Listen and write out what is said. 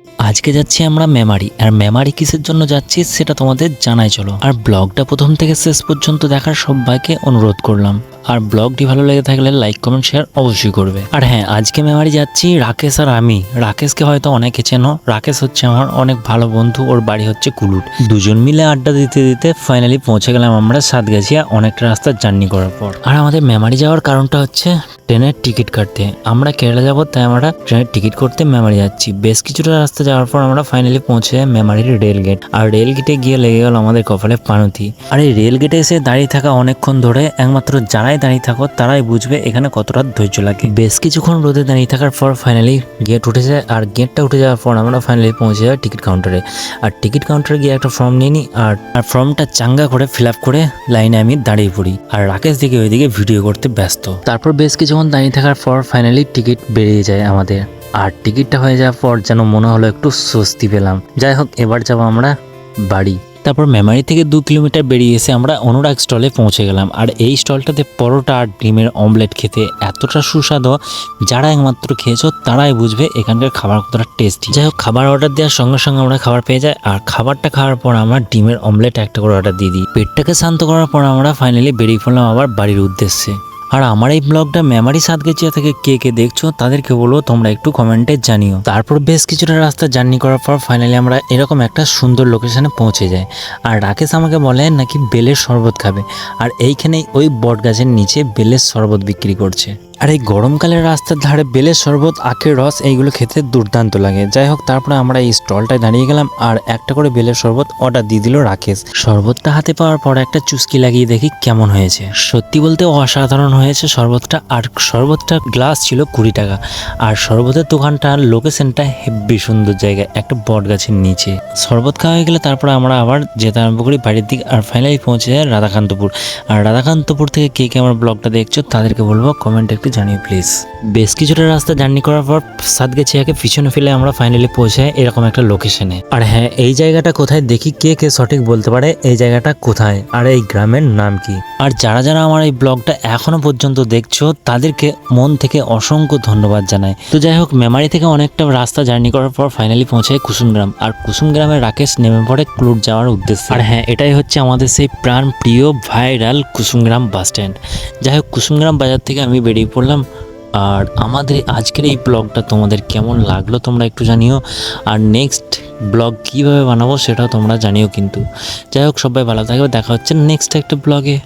আজকে যাচ্ছি আমরা মেমারি। আর মেমারি কিসের জন্য যাচ্ছি সেটা তোমাদের জানাই চলো। আর ব্লগটা প্রথম থেকে শেষ পর্যন্ত দেখার সবাইকে অনুরোধ করলাম। আর ব্লগটি ভালো লেগে থাকলে লাইক কমেন্ট শেয়ার অবশ্যই করবে। আর হ্যাঁ, আজকে মেমারি যাচ্ছি রাকেশ আর আমি। রাকেশকে হয়তো অনেকে চেনো। রাকেশ হচ্ছে আমার অনেক ভালো বন্ধু, ওর বাড়ি হচ্ছে কুলুট। দুজন মিলে আড্ডা দিতে দিতে ফাইনালি পৌঁছে গেলাম আমরা সাতগাছিয়া, অনেকটা রাস্তা জার্নি করার পর। আর আমাদের মেমারি যাওয়ার কারণটা হচ্ছে ট্রেনের টিকিট কাটতে। আমরা কেরালা যাবো, তাই আমরা ট্রেনের টিকিট করতে মেমারি যাচ্ছি। বেশ কিছুটা রাস্তা যাওয়ার পর আমরা ফাইনালি পৌঁছে মেমারির রেল গেট। আর রেল গেটে গিয়ে লেগে গেল আমাদের কপালে পানুতি। আর এই রেল গেটে এসে দাঁড়িয়ে থাকা অনেকক্ষণ ধরে একমাত্র যারাই দাঁড়িয়ে থাকো তারাই বুঝবে এখানে কতটা ধৈর্য লাগে। বেশ কিছুক্ষণ রোদে দাঁড়িয়ে থাকার পর ফাইনালি গেট উঠে যায়। আর গেটটা উঠে যাওয়ার পর আমরা ফাইনালি পৌঁছে যাই টিকিট কাউন্টারে। আর টিকিট কাউন্টারে গিয়ে একটা ফর্ম নিয়ে নিই। আর ফর্মটা চাঙ্গা করে ফিল আপ করে লাইনে আমি দাঁড়িয়ে পড়ি। আর রাকেশ দিকে ওইদিকে ভিডিও করতে ব্যস্ত। তারপর বেশ কিছুক্ষণ দাঁড়িয়ে থাকার পর ফাইনালি টিকিট বেরিয়ে যায় আমাদের। আর টিকিটটা হয়ে যাওয়ার পর যেন মনে হলো একটু স্বস্তি পেলাম। যাই হোক, এবার যাবো আমরা বাড়ি। তারপর মেমারি থেকে 2 কিলোমিটার বেরিয়ে এসে আমরা অনুরাগ স্টলে পৌঁছে গেলাম। আর এই স্টলটাতে পরোটা আর ডিমের অমলেট খেতে এতটা সুস্বাদু, যারা একমাত্র খেয়েছো তারাই বুঝবে এখানকার খাবার কতটা টেস্টি। যাই হোক, খাবার অর্ডার দেওয়ার সঙ্গে সঙ্গে আমরা খাবার পেয়ে যাই। আর খাবারটা খাওয়ার পর আমরা ডিমের অমলেট একটা করে অর্ডার দিয়ে দিই। পেটটাকে শান্ত করার পর আমরা ফাইনালি বেরিয়ে পড়লাম আবার বাড়ির উদ্দেশ্যে। আর আমার এই ব্লগটা মেমারি সাতগাছিয়া থেকে কে কে দেখছো তাদেরকে বলবো তোমরা একটু কমেন্টে জানিও। তারপর বেশ কিছুটা রাস্তা জার্নি করার পর ফাইনালি আমরা এরকম একটা সুন্দর লোকেশনে পৌঁছে যাই। আর রাকেশ আমাকে বলে নাকি বেলের শরবত খাবে। আর এইখানেই ওই বট গাছের নিচে বেলের শরবত বিক্রি করছে। আর এই গরমকালের রাস্তার ধারে বেলের শরবত, আখের রস এইগুলো খেতে দুর্দান্ত লাগে। যাই হোক, তারপরে আমরা এই স্টলটায় দাঁড়িয়ে গেলাম। আর একটা করে বেলের শরবত অর্ডার দিয়ে দিল রাকেশ। শরবতটা হাতে পাওয়ার পর একটা চুস্কি লাগিয়ে দেখি কেমন হয়েছে। সত্যি বলতে অসাধারণ হয়েছে শরবতটা। আর শরবতটা গ্লাস ছিল 20 টাকা। আর শরবতের দোকানটার লোকেশনটা হেব্বি সুন্দর জায়গায়, একটা বট গাছের নিচে। শরবত খাওয়া হয়ে গেলে তারপরে আমরা আবার যেতে আরম্ভ করি বাড়ির দিকে। আর ফাইনালি পৌঁছে যায় রাধাকান্তপুর। আর রাধাকান্তপুর থেকে কে কে আমার ব্লগটা দেখছো তাদেরকে বলবো কমেন্ট একটু জানিও প্লিজ। বেশ কিছুটা রাস্তা জার্নি করার পর সাতগাছিয়াকে পিছনে ফেলে আমরা ফাইনালি পৌঁছাই এরকম একটা লোকেশনে। আর হ্যাঁ, এই জায়গাটা কোথায় দেখি কে কে সঠিক বলতে পারে এই জায়গাটা কোথায় আর এই গ্রামের নাম কি। আর যারা যারা আমার এই ব্লগটা এখনো পর্যন্ত দেখছো তাদেরকে মন থেকে অসংখ্য ধন্যবাদ জানাই। তো যাই হোক, মেমারি থেকে অনেকটা রাস্তা জার্নি করার পর ফাইনালি পৌঁছায় কুসুমগ্রাম। আর কুসুমগ্রামে রাকেশ নেমে পড়ে ক্লুট যাওয়ার উদ্দেশ্যে। আর হ্যাঁ, এটাই হচ্ছে আমাদের সেই প্রাণ প্রিয় ভাইরাল কুসুমগ্রাম বাস স্ট্যান্ড। যাই হোক, কুসুমগ্রাম বাজার থেকে আমি বেরিয়ে পড়লাম। আর আমাদের আজকের এই ব্লগটা তোমাদের কেমন লাগলো তোমরা একটু জানিও। আর নেক্সট ব্লগ কীভাবে বানাবো সেটাও তোমরা জানিও কিন্তু। যাই হোক, সবাই ভালো থাকবে, দেখা হচ্ছে নেক্সট একটা ব্লগে।